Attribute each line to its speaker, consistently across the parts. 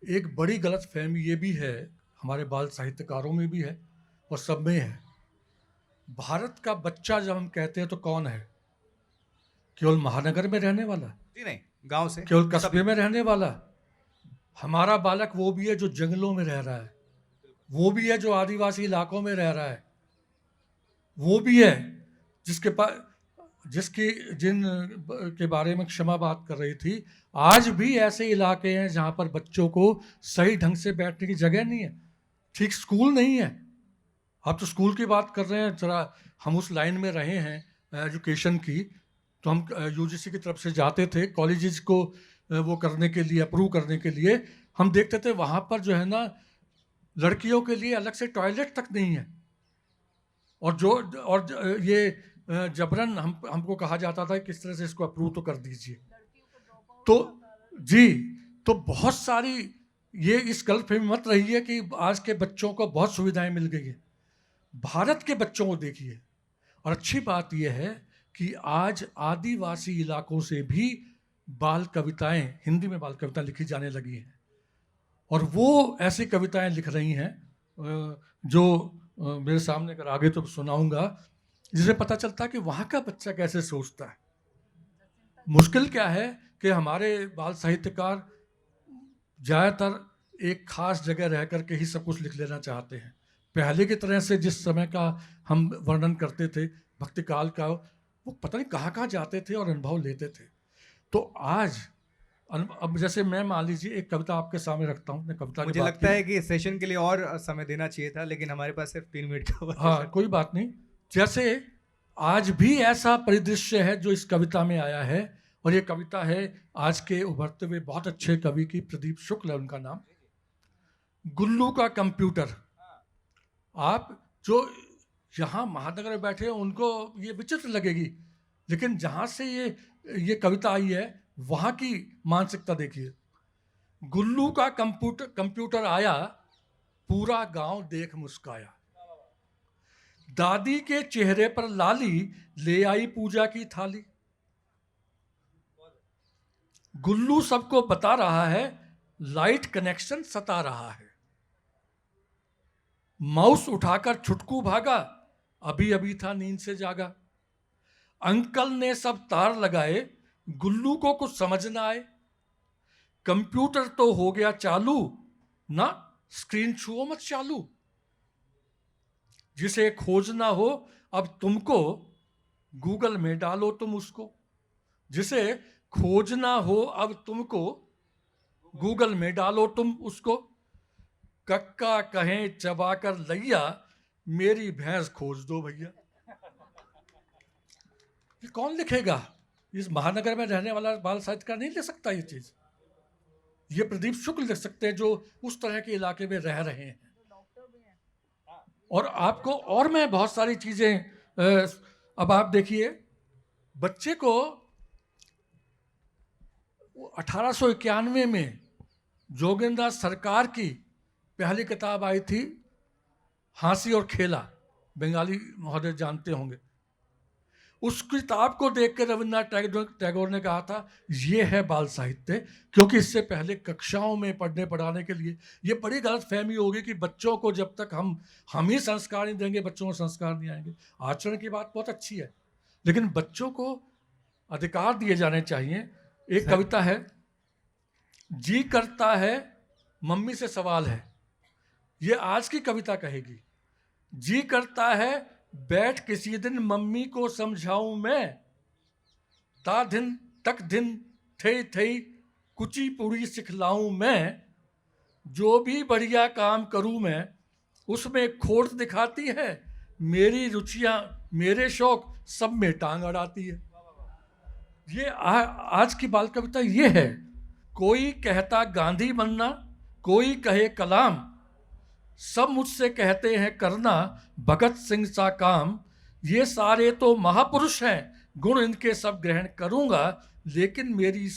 Speaker 1: एक बड़ी गलतफहमी ये भी है, हमारे बाल साहित्यकारों में भी है और सब में है। भारत का बच्चा जब हम कहते हैं तो कौन है? केवल महानगर में रहने वाला?
Speaker 2: जी नहीं, गांव से
Speaker 1: केवल कस्बे
Speaker 2: सभी।
Speaker 1: में रहने वाला? हमारा बालक वो भी है जो जंगलों में रह रहा है, वो भी है जो आदिवासी इलाकों में रह रहा है, वो भी है जिसके पास जिसकी जिन के बारे में क्षमा बात कर रही थी। आज भी ऐसे इलाके हैं जहां पर बच्चों को सही ढंग से बैठने की जगह नहीं है, ठीक स्कूल नहीं है। आप तो स्कूल की बात कर रहे हैं, जरा हम उस लाइन में रहे हैं एजुकेशन की, तो हम यूजीसी की तरफ से जाते थे कॉलेजेस को वो करने के लिए, अप्रूव करने के लिए। हम देखते थे वहाँ पर जो है ना, लड़कियों के लिए अलग से टॉयलेट तक नहीं है, ये जबरन हमको कहा जाता था किस तरह से इसको अप्रूव तो कर दीजिए। तो जी, तो बहुत सारी ये इस गलतफहमी मत रही है कि आज के बच्चों को बहुत सुविधाएं मिल गई है। भारत के बच्चों को देखिए, और अच्छी बात यह है कि आज आदिवासी इलाकों से भी बाल कविताएं, हिंदी में बाल कविता लिखी जाने लगी हैं, और वो ऐसी कविताएं लिख रही हैं जो मेरे सामने अगर आगे तो सुनाऊंगा, जिससे पता चलता है कि वहाँ का बच्चा कैसे सोचता है। मुश्किल क्या है कि हमारे बाल साहित्यकार ज़्यादातर एक खास जगह रह करके ही सब कुछ लिख लेना चाहते हैं। पहले की तरह से जिस समय का हम वर्णन करते थे, भक्ति काल का, वो पता नहीं कहाँ कहाँ जाते थे और अनुभव लेते थे। तो आज अब जैसे मैं मान लीजिए एक कविता आपके सामने रखता हूँ, कविता की
Speaker 2: मुझे
Speaker 1: बात
Speaker 2: लगता
Speaker 1: की।
Speaker 2: है कि सेशन के लिए और समय देना चाहिए था, लेकिन हमारे पास सिर्फ 3 मिनट का वक्त है।
Speaker 1: हाँ, कोई बात नहीं। जैसे आज भी ऐसा परिदृश्य है जो इस कविता में आया है, और ये कविता है आज के उभरते हुए बहुत अच्छे कवि की, प्रदीप शुक्ल है उनका नाम। गुल्लू का कंप्यूटर। आप जो यहाँ महानगर में बैठे हैं उनको ये विचित्र लगेगी, लेकिन जहाँ से ये कविता आई है वहाँ की मानसिकता देखिए। गुल्लू का कंप्यूटर आया, पूरा गांव देख मुस्काया। दादी के चेहरे पर लाली, ले आई पूजा की थाली। गुल्लू सबको बता रहा है, लाइट कनेक्शन सता रहा है। माउस उठाकर छुटकू भागा, अभी अभी था नींद से जागा। अंकल ने सब तार लगाए, गुल्लू को कुछ समझ ना आए। कंप्यूटर तो हो गया चालू, ना स्क्रीन छुओ मत चालू। जिसे खोजना हो अब तुमको, गूगल में डालो तुम उसको। जिसे खोजना हो अब तुमको, गूगल में डालो तुम उसको। कक्का कहें चबाकर लैया, मेरी भैंस खोज दो भैया। ये कौन लिखेगा? इस महानगर में रहने वाला बाल साहित्यकार नहीं लिख सकता ये चीज। ये प्रदीप शुक्ल लिख सकते हैं जो उस तरह के इलाके में रह रहे हैं। और आपको और मैं बहुत सारी चीजें, अब आप देखिए, बच्चे को 1891 में जोगिंदर सरकार की पहली किताब आई थी, हंसी और खेला, बंगाली महोदय जानते होंगे। उस किताब को देखकर रविन्द्रनाथ टैगोर ने कहा था ये है बाल साहित्य, क्योंकि इससे पहले कक्षाओं में पढ़ने पढ़ाने के लिए ये बड़ी गलत फहमी होगी कि बच्चों को जब तक हम ही संस्कार नहीं देंगे, बच्चों को संस्कार नहीं आएंगे। आचरण की बात बहुत अच्छी है, लेकिन बच्चों को अधिकार दिए जाने चाहिए। एक कविता है, जी करता है मम्मी से सवाल है, ये आज की कविता कहेगी। जी करता है बैठ किसी दिन मम्मी को समझाऊं मैं, ता दिन तक दिन थे कुची पुड़ी सिखलाऊं मैं। जो भी बढ़िया काम करूं मैं, उसमें खोट दिखाती है, मेरी रुचियां मेरे शौक सब में टांग अड़ाती है। ये आज की बाल कविता ये है। कोई कहता गांधी बनना, कोई कहे कलाम, सब मुझसे कहते हैं करना भगत सिंह सा काम। ये सारे तो महापुरुष हैं, गुण इनके सब ग्रहण करूंगा, लेकिन मेरी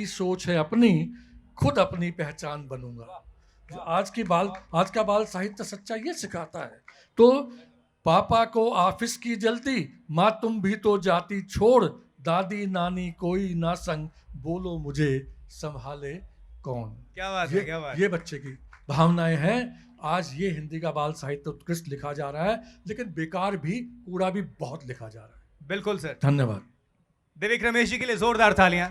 Speaker 1: सोच है अपनी, खुद अपनी पहचान बनूंगा। आज का बाल साहित्य सच्चा ये सिखाता है। तो पापा को ऑफिस की जल्दी, माँ तुम भी तो जाती छोड़, दादी नानी कोई ना संग, बोलो मुझे संभाले कौन।
Speaker 2: क्या बात है, क्या बात
Speaker 1: ये बच्चे की भावनाएं हैं। आज ये हिंदी का बाल साहित्य उत्कृष्ट लिखा जा रहा है, लेकिन बेकार भी, कूड़ा भी बहुत लिखा जा रहा है।
Speaker 2: बिल्कुल सर।
Speaker 1: धन्यवाद।
Speaker 2: देविक रमेश जी के लिए जोरदार तालियां।